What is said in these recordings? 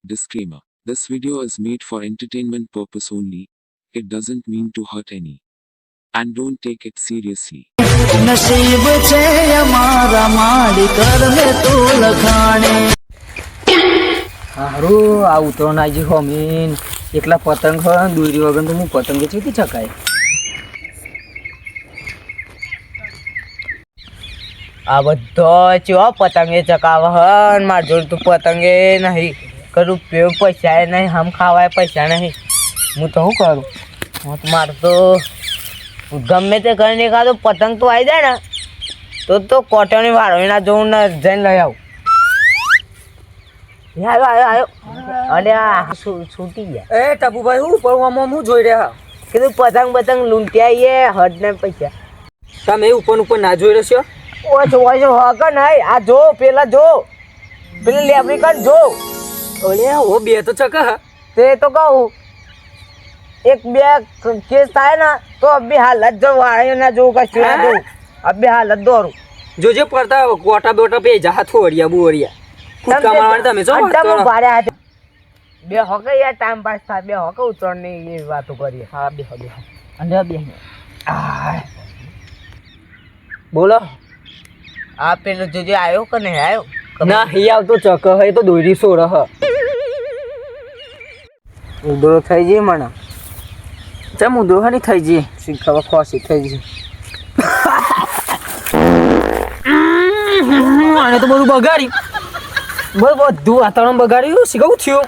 Disclaimer. This video is made for entertainment purpose only. It doesn't mean to hurt any. And don't take it seriously. નસીબ છે અમારા માડી કરમે તું લખાણે હારું આ ઉતરણ આવી હોમીન એટલા પતંગ હોય ને દોરી વગર તો હું પતંગ ચીકી ચકાય. આ બધો ચો પતંગે ચકાવે હન માર જોડે તું પતંગે નહીં કરું પેવ પૈસા નહીં હમ ખાવાય પૈસા નહીં હું તો શું કરું હું તો મારે તો ગમે તે કરીને એકાદો પતંગ તો આવી જાય ને તો કોટનની વાળો એના જોઉં ને જઈને લઈ આવું. આવ્યો અરે આ છૂટી ગયા. એ ટપુભાઈ હું પડવામાં હું જોઈ રહ્યા કીધું પતંગ લૂંટી આવીએ હદ ને પૈસા તમે ઉપર ના જોઈ રહ્યો છો. ઓછો હક નહીં આ જો પેલા જો પેલી લેબરી કર જો ઓલે ઓ બે તો ચકા તે તો કહું એક બે કેસ થાય ને તો અભી હાલત જો વાળ્યો ના જો કશું ના જો અભી હાલત દોરું જોજે પડતા ગોટા બોટા પે જા થોડિયા બોરિયા કુકા મારવા તમે જો બે હકે યાર ટાઈમ પાસ થાય બે હકે ઉતરણ ની એ વાતો કરીએ. હા બે અને બે બોલો આ પેલો જોજે આવ્યો કે નહીં આવ્યો ના હી આવતો ચક હે તો દોરી સોર હ ઉદરો થઈ જઈ મને ચમ ઉદરો હની થઈ જઈ શીખવા ખોસી થઈ જઈ આને તો બધું બગાડી બધું વાતાવરણ બગાડ્યું શીખવું થયું.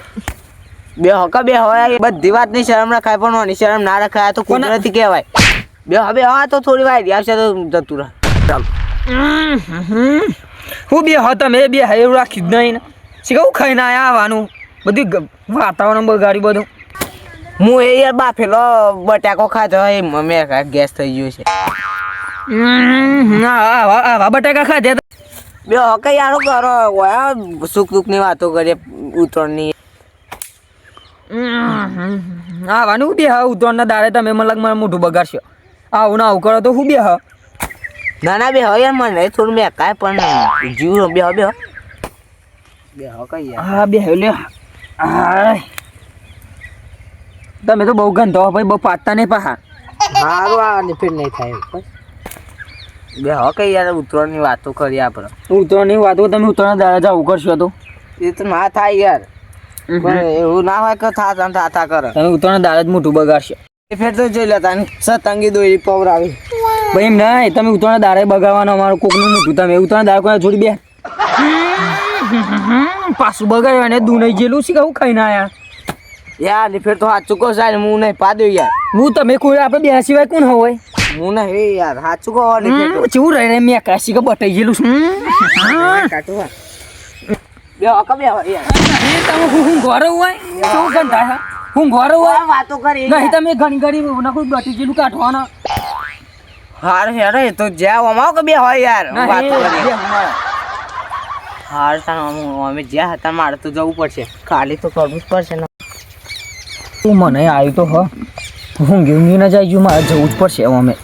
બે હકા બે હોય બધી વાત ની શરમ રખાય પણ ઓની શરમ ના રખાય તો કુદરતી કહેવાય. બે હા તો થોડી વાર આવશે તો જતું રહે. ચાલો હું બે હા તમે બે હા એવું રાખી જ નહીં ને શીખવું ખાઈને આયા આવવાનું બધું વાતાવરણ બગાડ્યું બધું. હું એ યાર બાફેલો બટાકો ખાધો એ મેં ગેસ થઈ ગયો છે. આવા બટાકા ખાધે બે કઈ યારો કરો સુખ દુઃખ ની વાતો કરીએ ઉતરણની આવવાનું બે હા ઉતરણ ના દાડે તમે મને મારું મોઢું બગાડશો આવું ના આવું કરો તો હું બે હા ના બે હા યાર મને થોડું મેં કાંઈ પણ જીવ બે બે હા કઈ હા બે લે તમે તો બહુ ગંધો ભાઈ બહુ પાતા નહીં પા મારું આ ફેર નહીં થાય બે હા કઈ યાર ઉતરણની વાતો કરીએ આપણે ઉતરણની વાતો તમે ઉતરણ દાડા જાવ કરશો તો એ તો ના થાય યાર પણ એવું ના હોય કે થા કરે તમે ઉતરણ દાડા જ મોટું બગાડશો એ ફેર તો જોઈ લેતા સતંગી દોરી પવરાવી ભાઈ એમ નહીં તમે ઉતરણ દાડે બગાડવાનો અમારું કોકનું મોટું તમે ઉતરણ દાડા કોઈ જોડી બે પાછું બગાડ્યું અને દૂધ નહીં જેલું છે કે હું ખાઈને આયા યાર ને ફેર તો સાચું કહો સાહેબ હું નહીં પાડ્યો યાર હું તમે કોઈ આપણે બે સિવાય કોણ હોય હું નહીં યાર સાચું કહો ને ચેવું રહે મેં કાશી કે બટાઈ ગયેલું છું કાટવા બે હકા બે યાર તમે હું ઘરે હોય શું ઘંટા હું ઘરે હોય વાતો કરી નહીં તમે ઘણી નખું બટી ગયેલું કાઢવાના હાર હેરે તો જ્યાં અમાવ કે બે હોય યાર વાતો કરી હાર તાણ અમે જ્યાં હતા મારે તો જવું પડશે ખાલી તો કરવું જ પડશે ને તું મને આવ્યું તો હ હું ગયું ના જાય મારે જવું જ પડશે અમે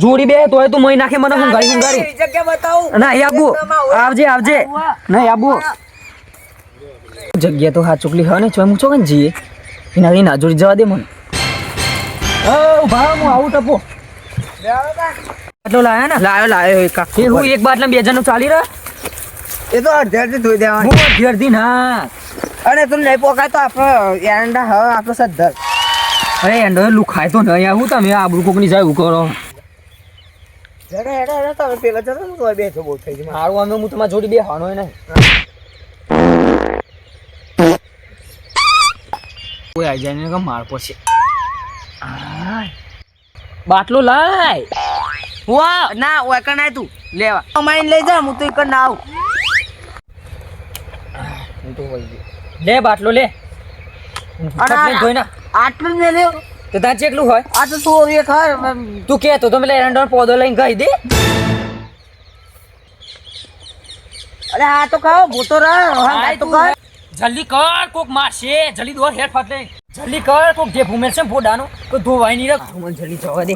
જોડી બે તોય તું મહી નાખે મને હુંગારી જગ્યા બતાવું ના આબુ આવજે નહીં આબુ જગ્યા તો હા ચૂકલી હ ને હું ચોકન જઈએ એના ના જોડી જવા દે મને ભાવ હું આવું ટપો આટલો લાયો ને લાયો કાકી હું એક બાટલા બે જણનું ચાલી રહ્યો એ તો અડધી ધોઈ દેવાનું હું અડધી ના અરે તું નહીં પોકાય તો આપણે એરંડા હવે આપણો સદ્ધર અરે એંડો લુખાય તો નહીં આવું તમે આબરૂ કોકની જાય એવું કરો હેડે તમે પેલા જતો હું તો બેઠો બહુ થઈ ગયું મારું અમે હું તમારા જોડી બેહવાનો હોય નહીં કોઈ આવી જાય ને માર પડશે બાટલો લાય વાહ ના ઓય કણ આય તું લેવા અમાઈને લઈ જા હું તો એક ના આવું લે બાટલો લે આટલું જ લે તો તાર ચેટલું હોય આ તો તું એક હોય તું કે તો તમે એરંડો પોદો લઈને કહી દે અરે હા તો ખાઓ ભૂતો રહે તો કર જલ્દી કર કોક મારશે જલ્દી દોર હેડ ફાટ લે જલ્દી કર કોક જે ભૂમેલ છે ફોડાનો તો ધોવાઈ નહીં રાખ મને જલ્દી જવા દે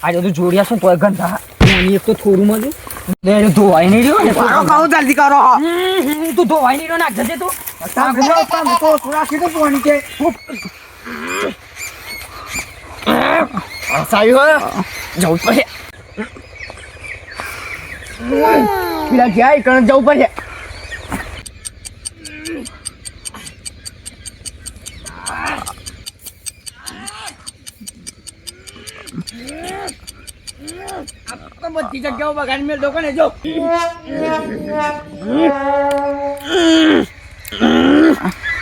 આજે તું જોડિયા શું તો ગંધા એક તો થોડું મળ્યું લે ધોવાઈ નહીં રહ્યો ને કાઉ જલ્દી કરો તું ધોવાઈ નહીં રહ્યો નાખ જજે તું તો રાખી દો પાણી કે સાયું જવું પડે પેલા ગયા કણ જવું પડે બધી જગ્યાઓ બગાડી મેળ દોકાને જો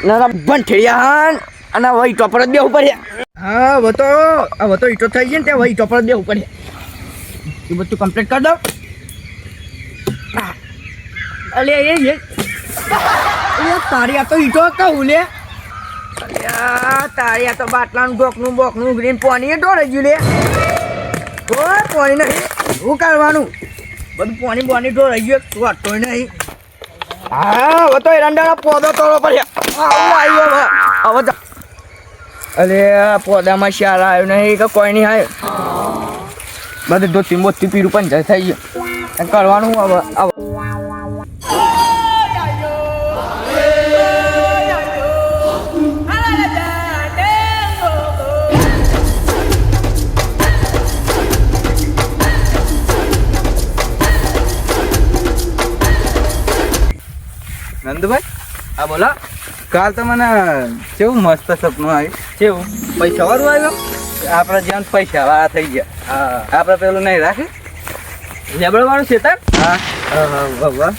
ના બંઠિયા અને વહી ટોપર જ દેવું પડે હા વતો ઈટો થઈ ગઈ ને ત્યાં વહી ટોપર જ દેવું પડે એ બધું કમ્પ્લીટ કરી દો અલે એ તારી આ તો ઈટો કહું લે તારી આ તો બાટલાનું ડોકનું બોકનું ગ્રીન પાણી ઢોળાઈ ગયું લે કોઈ પાણી નહીં શું કરવાનું બધું પાણી પાણી ઢોળાઈ ગયું વાટતો નહીં હા હવે તો એરંડાના પોદો તોડો પડ્યા આવું આવ્યું હવે અરે પોદામાં શાર આવ્યો નહીં કે કોઈ નહીં આવ્યો બધું ધોતી મોતી પીરું પંચાય થઈ ગયું કરવાનું હવે નંદુભાઈ હા બોલો કાલ તો મને કેવું મસ્ત સપનું આવ્યું કેવું પૈસા વાળું આવ્યું આપણે જ્યાં પૈસા વાળા થઈ ગયા હા આપણે પેલું નહીં રાખે લેબડ વાળું છે તાર હા હા ભગવાન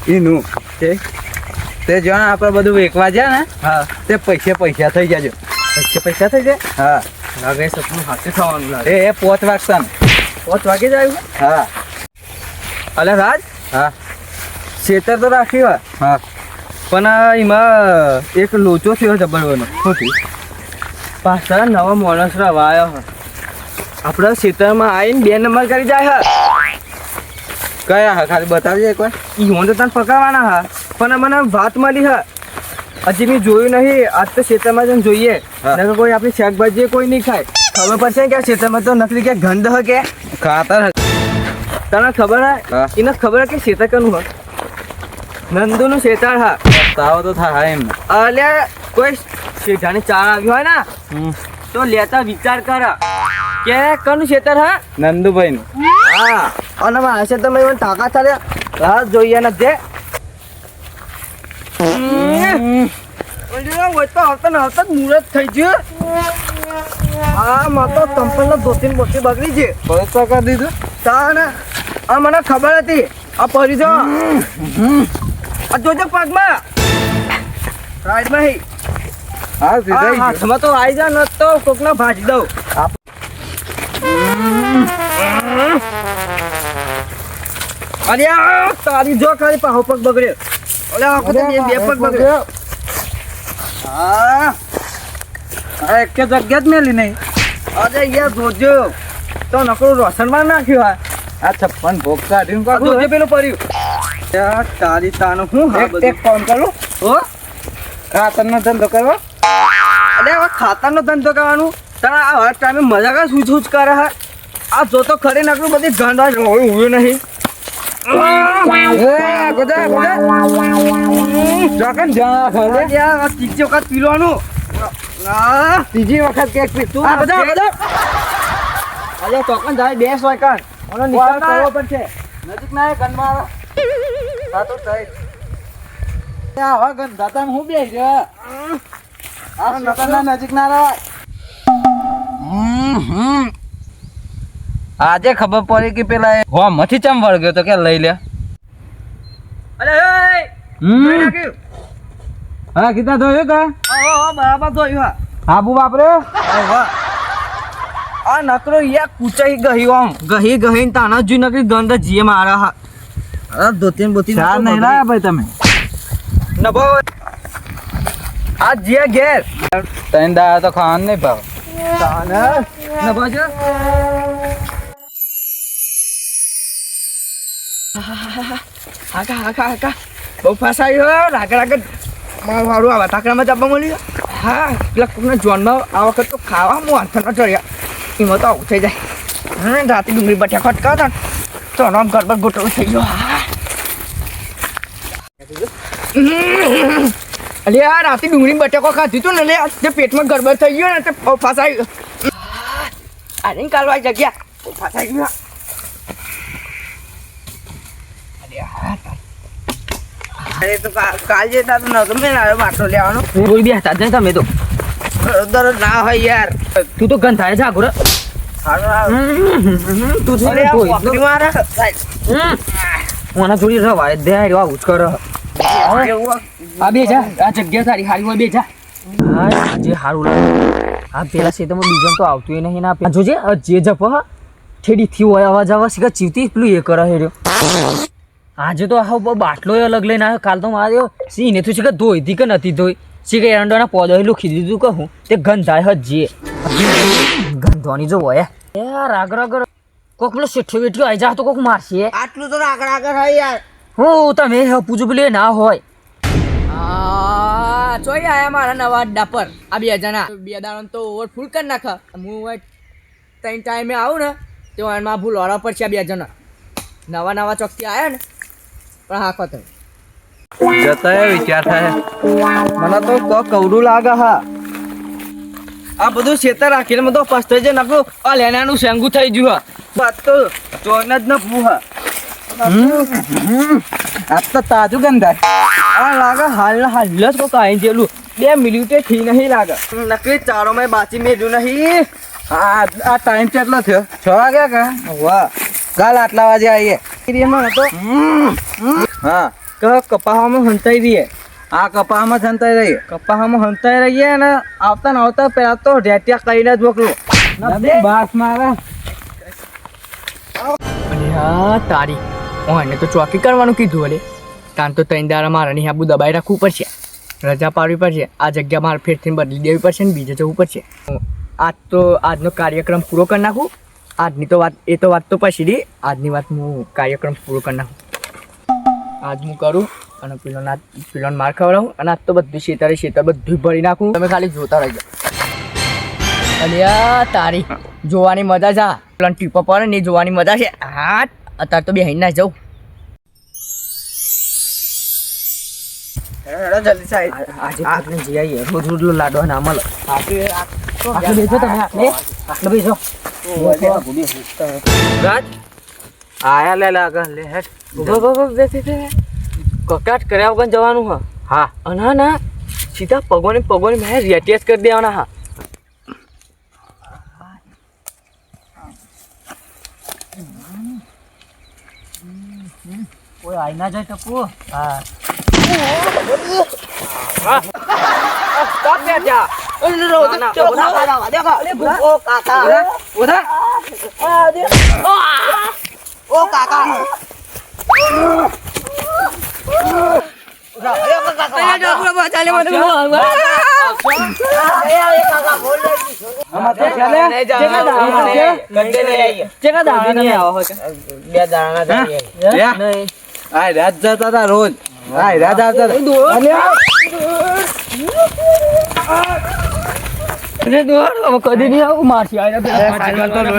એનું તે જ્યાં આપણે બધું વેચવા જાય ને હા તે પૈસા થઈ જાજો પૈસા થઈ જાય હા લાગે સપનું હાથે થવાનું લાગે એ 5 વાગતા ને 5 વાગે જ આવ્યું હા અલે રાજ હા ખેતર તો રાખ્યું હોય હા પણ એમાં એક લોચો થયો જબરવાનો શું પાછળ નવા માણસ રવાયો આપણે ખેતરમાં આવીને 2 નંબર કરી જાય હા કયા હા ખાલી બતાવજે એકવાર ઈવોન તો તને પકડવાના હા પણ મને વાત મળી હા હજી મેં જોયું નહીં આજ તો ખેતરમાં જઈને જોઈએ નકર કોઈ આપણી શાકભાજી કોઈ નહીં ખાય ખબર પડશે કે ખેતરમાં તો નકલી કે ગંધ હે કે ખાતર તને ખબર હે એને ખબર હે કે ખેતર કનું હોય નંદુનું શેતાળ હા તાવ તો થાય એમ અલે કોઈ શેઠાની ચાર આવી હોય ને તો લેતા વિચાર કર કે કનું શેતર હા નંદુભાઈ નું હા અને મારા છે તમે મને તાકાત થાય રાહ જોઈએ ને જે આવતા મુહૂર્ત થઈ ગયું હા માં તો કંપનનો ધોતીને બોતી બગડી છે ભરોસા કરી દીધું તા ને આ મને ખબર હતી આ પડી જો આ જોજો પગમાં સાઈડમાં હી હા સીધા હાથમાં તો આવી જા ન તો કોકના ભાજી દઉં અરે તારી જો ખાલી પાહો પગ બગડ્યો ઓલે આખો તો બે પગ બગડ્યો હા એક કે જગ્યા જ મેલી નહીં અરે યાર જોજો તો નકરું રોશનમાં નાખ્યું હા આ 56 ભોગ કાઢ્યું કાઢું પેલું પડ્યું તારી તાનો હું એક ફોન કરું હો ખાતરનો ધંધો કરવો અરે હવે ખાતરનો ધંધો કરવાનું તારા આ હર ટાઈમે મજા કા સૂચ કરે હા આ જો તો ખરી નાખલું બધી ગાંડા ઉભ્યું નહીં ત્રીજી વખત પીવાનું ત્રીજી વખત કેક પીતું અરે ચોકન જાય 2 વાયકન નિકાલ કરવો પડશે નજીક ના ગનમાં તો આવા ગંધાતા હું બે નજીક ના રહે આજે ખબર પડી કે પેલા હો મથી ચમ વળગ્યો તો કે લઈ લે અરે હા કીધા ધોયું કા બરાબર ધોયું હાબુ બાપરે આ નકરો યા કૂચાઈ ગઈ આમ ગહી તાના જ નકરી ગંધ જીએ મારા હા અરે ધોતીન બોતી ચા નહીં લાયા ભાઈ તમે નભો આ જીએ ઘેર તૈન દા તો ખાન નહીં ભાવ તાને નભો જો હાકા બહુ ફસાયો રાગ મારું આવા ટાકરામાં ચાપા મળ્યું હા પેલા કોકના જોનમાં આ વખત તો ખાવા હું હાથ ન ચડ્યા એમાં તો આવું થઈ જાય રાતે ડુંગળી બઠ્યા ખટકા હતા તો આરામ કરવા ગોટો થઈ ગયો અલે આ રાતે ડુંગળી બટાકો ખાધી તું ને લે તે પેટમાં ગડબડ થઈ ગયો ને તે ફસાઈ અરે કાલવા જગ્યા ફસાઈ ગયો અરે તો કાલ જેતા તો નતો મેં આવ્યો માટલો લેવાનો બોલ બી હતા જ નહીં તમે તો દરરોજ ના હોય યાર તું તો ગંધાય છે આગળ તું છે ને કોઈ મને થોડી રવાય દે આવું જ કર આ બે જા આ જગ્યા તારી હારી હોય બે જા હા આજે હારું લાગે આ પેલા સેતમાં બીજન તો આવતું નહીં ના જોજે જે જપ ઠેડી થી હોય અવાજ આવા શીખા ચીવતી પેલું એ કરે હેર્યો આજે તો આ બાટલો અલગ લઈને આવ્યો કાલ તો માર્યો સિંહ ને તું શીખા ધોઈ હતી કે નથી ધોઈ શીખા એરંડોના પોદો લુખી દીધું કહું તે ગંધાય હજી ગંધોની જો હોય યાર આગળ કોક પેલો શેઠો વેઠ્યો આવી જા તો કોક મારશે આટલું તો આગળ હોય યાર હું તમે પૂછું પેલું ના હોય ચોઈ આયા મારા નવા અડ્ડા પર આ બે જણા બે દાડા તો ઓવર ફૂલ કરી નાખા હું ત્રણ ટાઈમે આવું ને તો એમાં ભૂલ ઓરા પર છે આ બે જણા નવા ચોકથી આવ્યા ને પણ હાખો તો જતા વિચાર થાય મને તો કવડું લાગે હા આ બધું શેતર રાખીને બધો પસ્તો છે નાખું આ લેનાનું શેંગું થઈ ગયું વાત તો ચોર જ ન પૂહા આ તો તાજું ગંધાય આ લાગે હાલ જ કોક આઈ જેલું 2 મિનિટે થી નહીં લાગે નકરી ચારો માં બાચી મેલ્યું નહીં આ ટાઈમ કેટલો થયો 6 વાગ્યા કા વાહ કાલ આટલા વાગે આવીએ તો હા કપાવામાં હંતાઈ રહીએ આ કપામાં સંતાઈ રહીએ કપાવામાં હંતાઈ રહીએ અને આવતા ને આવતા પેલા તો રેટિયા કરીને જ મોકલું બાસ મારે હા તારી ઓને તો ચોકી કરવાનું કીધું અલે તાન તો ત્રણ દાડા મારા ની આબુ દબાઈ રાખવું પડશે રજા પાડવી પડશે આ જગ્યા મારે ફેરથી બદલી દેવી પડશે ને બીજે જવું પડશે આજ તો આજનો કાર્યક્રમ પૂરો કરી નાખું આજની તો વાત એ તો વાત તો પછી રહી આજની વાત હું કાર્યક્રમ પૂરો કરી નાખું આજ હું કરું અને પેલો માર ખવડાવું અને આજ તો બધું શેતર બધું ભરી નાખું તમે ખાલી જોતા રહી જાઓ અલ્યા તારી જોવાની મજા છે પેલા ટીપો પડે ને એ જોવાની મજા છે હા અત્યારે તો બે હઈ ના જાઉં જલ્દી સાહેબ આજે આપણે જઈ આવીએ રોજ લાડવા ના મળે આટલે બેસો તમે આટલે બેસો રાજ આયા લે લાગે લે હેડ કકાટ કર્યા વગર જવાનું હા હા અને ના સીધા પગોને મેં રેટિયાસ કરી દેવાના હા કોઈ આઈ ના જાય ટપુ હા stop there ja રાત જતા હતા રોજ રાત આવતા કદી નહીં આવું મારથી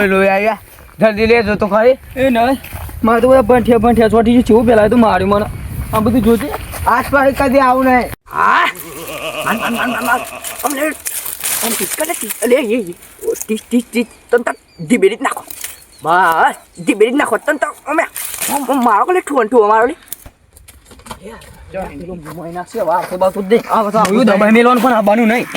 લોહી આવ્યા જલ્દી લેજો તો ખરી એ નહીં મારે તો બધા ભંઠિયા ચોટી ગયું કેવું પેલા તો માર્યું મને આ બધું જોજે આસપાસ કદી આવું નહીં ધીબેરી નાખો બસ ધીબેરી નાખો તન અમે મારો કલે ઠું મારો લે દબાઈ મેલવાનું પણ આવવાનું નહીં